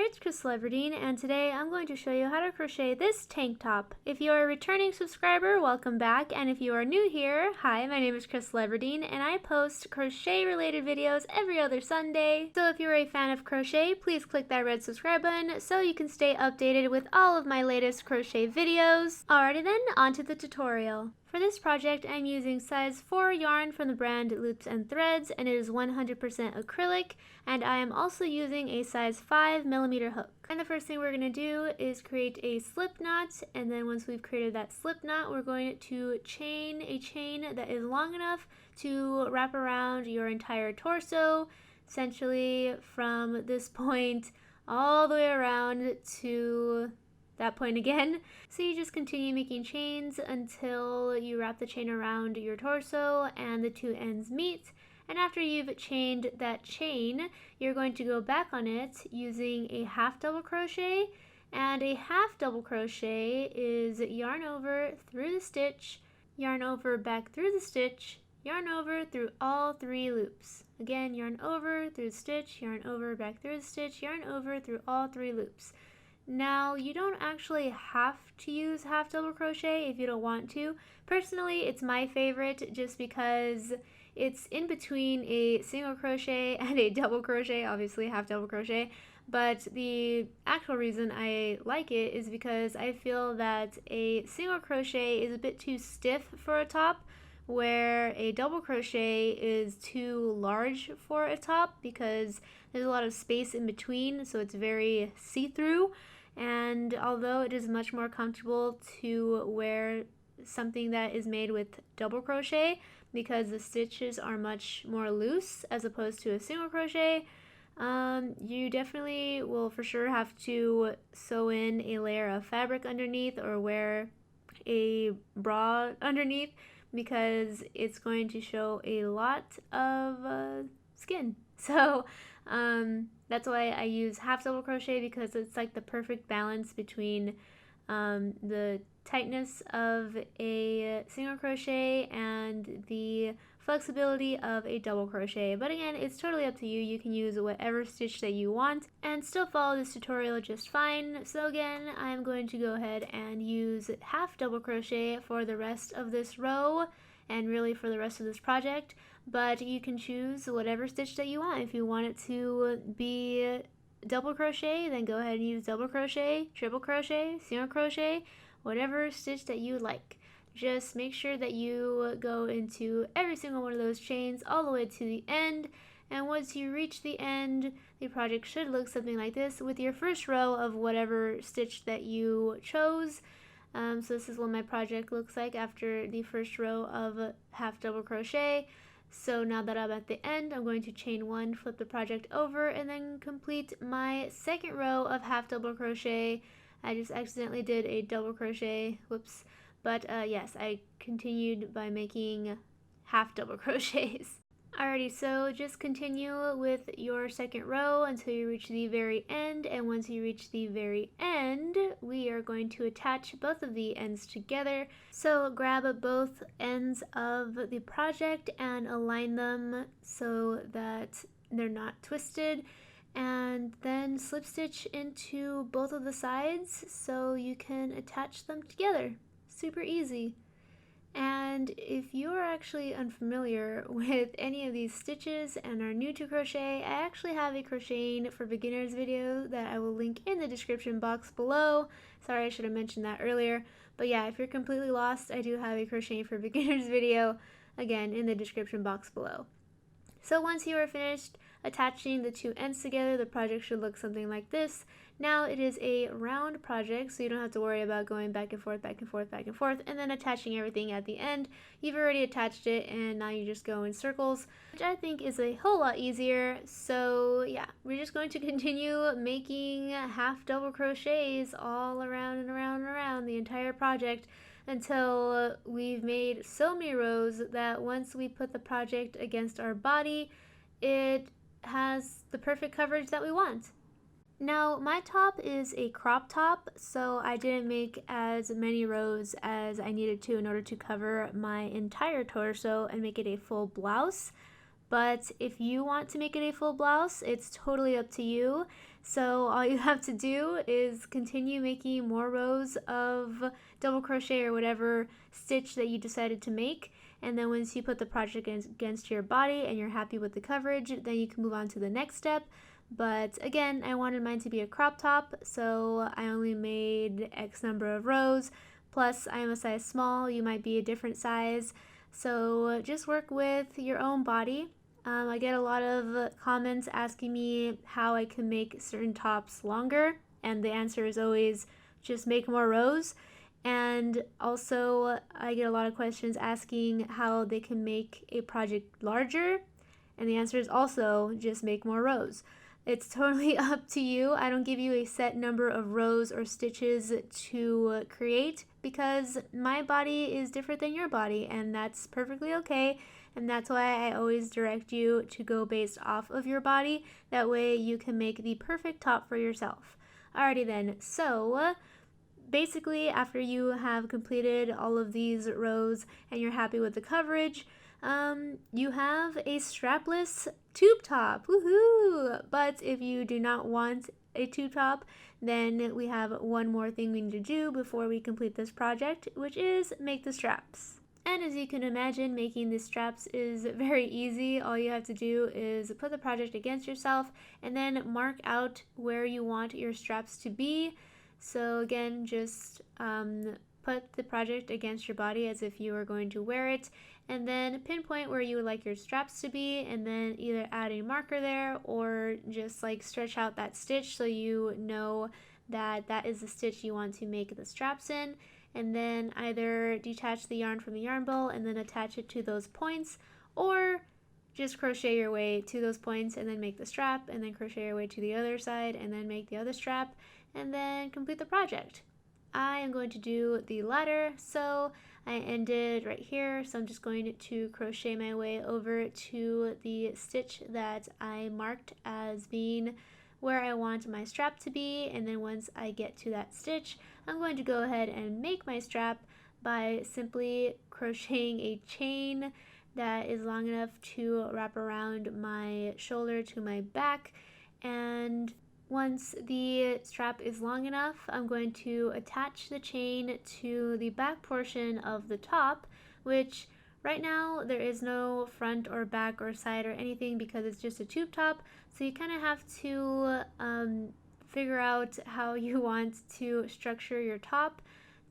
it's Krystal Everdeen, and today I'm going to show you how to crochet this tank top. If you are a returning subscriber, welcome back, and if you are new here, hi, my name is Krystal Everdeen, and I post crochet related videos every other Sunday. So if you're a fan of crochet, please click that red subscribe button so you can stay updated with all of my latest crochet videos. Alrighty then, on to the tutorial. For this project, I'm using size 4 yarn from the brand Loops and Threads, and it is 100% acrylic, and I am also using a size 5mm hook. And the first thing we're going to do is create a slip knot, and then once we've created that slip knot, we're going to chain a chain that is long enough to wrap around your entire torso, essentially from this point all the way around to that point again. So you just continue making chains until you wrap the chain around your torso and the two ends meet. And after you've chained that chain, you're going to go back on it using a half double crochet. And a half double crochet is yarn over through the stitch, yarn over back through the stitch, yarn over through all 3 loops. Again, yarn over through the stitch, yarn over back through the stitch, yarn over through all 3 loops. Now, you don't actually have to use half double crochet if you don't want to. Personally, it's my favorite just because it's in between a single crochet and a double crochet, obviously half double crochet, but the actual reason I like it is because I feel that a single crochet is a bit too stiff for a top, where a double crochet is too large for a top because there's a lot of space in between, so it's very see-through. And although it is much more comfortable to wear something that is made with double crochet because the stitches are much more loose as opposed to a single crochet, you definitely will for sure have to sew in a layer of fabric underneath or wear a bra underneath because it's going to show a lot of skin. So that's why I use half double crochet, because it's like the perfect balance between the tightness of a single crochet and the flexibility of a double crochet. But again, it's totally up to you. You can use whatever stitch that you want and still follow this tutorial just fine. So again, I'm going to go ahead and use half double crochet for the rest of this row and really for the rest of this project, but you can choose whatever stitch that you want. If you want it to be double crochet, then go ahead and use double crochet, triple crochet, single crochet, whatever stitch that you like. Just make sure that you go into every single one of those chains all the way to the end, and once you reach the end, the project should look something like this with your first row of whatever stitch that you chose. So this is what my project looks like after the first row of half double crochet. So now that I'm at the end, I'm going to chain 1, flip the project over, and then complete my second row of half double crochet. I just accidentally did a double crochet, whoops, but yes, I continued by making half double crochets. Alrighty, so just continue with your second row until you reach the very end, and once you reach the very end, we are going to attach both of the ends together. So grab both ends of the project and align them so that they're not twisted, and then slip stitch into both of the sides so you can attach them together. Super easy. And if you're actually unfamiliar with any of these stitches and are new to crochet, I actually have a crocheting for beginners video that I will link in the description box below. Sorry, I should have mentioned that earlier. But yeah, if you're completely lost, I do have a crocheting for beginners video, again, in the description box below. So once you are finished attaching the two ends together, the project should look something like this. Now it is a round project, so you don't have to worry about going back and forth, back and forth, back and forth, and then attaching everything at the end. You've already attached it, and now you just go in circles, which I think is a whole lot easier. So yeah, we're just going to continue making half double crochets all around and around and around the entire project until we've made so many rows that once we put the project against our body, it has the perfect coverage that we want. Now, my top is a crop top, so I didn't make as many rows as I needed to in order to cover my entire torso and make it a full blouse. But if you want to make it a full blouse, it's totally up to you. So all you have to do is continue making more rows of double crochet or whatever stitch that you decided to make. And then once you put the project against your body and you're happy with the coverage, then you can move on to the next step. But again, I wanted mine to be a crop top, so I only made X number of rows. Plus, I am a size small, you might be a different size. So just work with your own body. I get a lot of comments asking me how I can make certain tops longer, and the answer is always just make more rows. And also, I get a lot of questions asking how they can make a project larger, and the answer is also just make more rows. It's totally up to you. I don't give you a set number of rows or stitches to create because my body is different than your body, and that's perfectly okay. And that's why I always direct you to go based off of your body. That way you can make the perfect top for yourself. Alrighty then, so basically after you have completed all of these rows and you're happy with the coverage, you have a strapless tube top. Woohoo! But if you do not want a tube top, then we have one more thing we need to do before we complete this project, which is make the straps. And as you can imagine, making the straps is very easy. All you have to do is put the project against yourself and then mark out where you want your straps to be. So again, just put the project against your body as if you were going to wear it, and then pinpoint where you would like your straps to be, and then either add a marker there or just like stretch out that stitch so you know that that is the stitch you want to make the straps in. And then either detach the yarn from the yarn bowl and then attach it to those points, or just crochet your way to those points and then make the strap, and then crochet your way to the other side and then make the other strap, and then complete the project. I am going to do the latter, so I ended right here, so I'm just going to crochet my way over to the stitch that I marked as being where I want my strap to be, and then once I get to that stitch, I'm going to go ahead and make my strap by simply crocheting a chain that is long enough to wrap around my shoulder to my back. And once the strap is long enough, I'm going to attach the chain to the back portion of the top, which right now there is no front or back or side or anything because it's just a tube top, so you kind of have to figure out how you want to structure your top.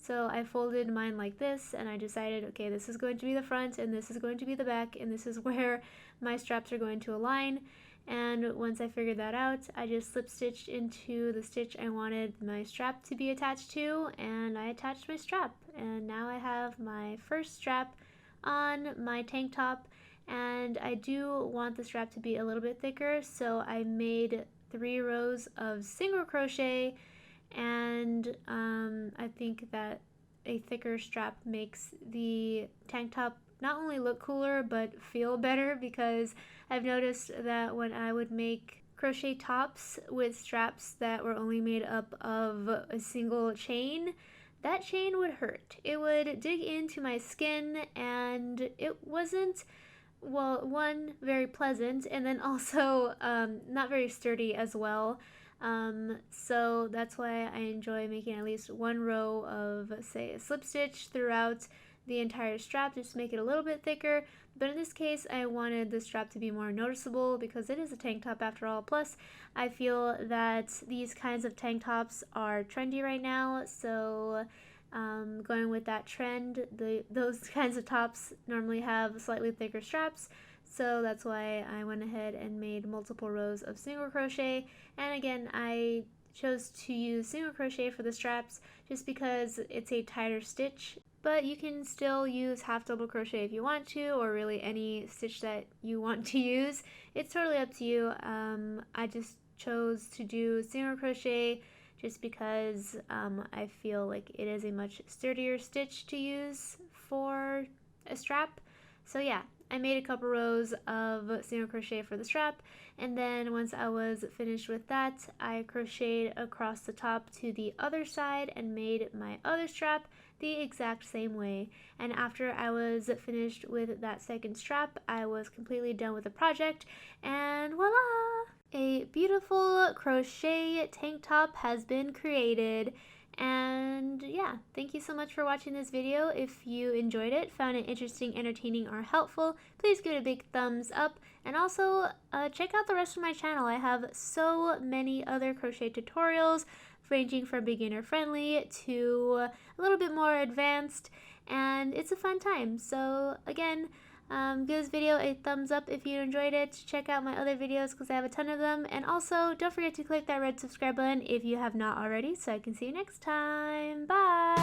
So I folded mine like this, and I decided, okay, this is going to be the front and this is going to be the back, and this is where my straps are going to align. And once I figured that out, I just slip stitched into the stitch I wanted my strap to be attached to, and I attached my strap, and now I have my first strap on my tank top. And I do want the strap to be a little bit thicker, so I made 3 rows of single crochet, and I think that a thicker strap makes the tank top not only look cooler but feel better, because I've noticed that when I would make crochet tops with straps that were only made up of a single chain, that chain would hurt. It would dig into my skin, and it wasn't, well, one, very pleasant, and then also not very sturdy as well. So that's why I enjoy making at least one row of, say, a slip stitch throughout the entire strap just to make it a little bit thicker. But in this case, I wanted the strap to be more noticeable because it is a tank top after all. Plus, I feel that these kinds of tank tops are trendy right now, so going with that trend, those kinds of tops normally have slightly thicker straps, so that's why I went ahead and made multiple rows of single crochet. And again, I chose to use single crochet for the straps just because it's a tighter stitch, but you can still use half double crochet if you want to, or really any stitch that you want to use. It's totally up to you. I just chose to do single crochet just because I feel like it is a much sturdier stitch to use for a strap. So yeah, I made a couple rows of single crochet for the strap, and then once I was finished with that, I crocheted across the top to the other side and made my other strap the exact same way. And after I was finished with that second strap, I was completely done with the project, and voila! A beautiful crochet tank top has been created. And yeah, thank you so much for watching this video. If you enjoyed it, found it interesting, entertaining, or helpful, please give it a big thumbs up. And also, check out the rest of my channel. I have so many other crochet tutorials, ranging from beginner friendly to a little bit more advanced, and it's a fun time. So again, give this video a thumbs up if you enjoyed it. Check out my other videos because I have a ton of them. And also, don't forget to click that red subscribe button if you have not already, so I can see you next time. Bye!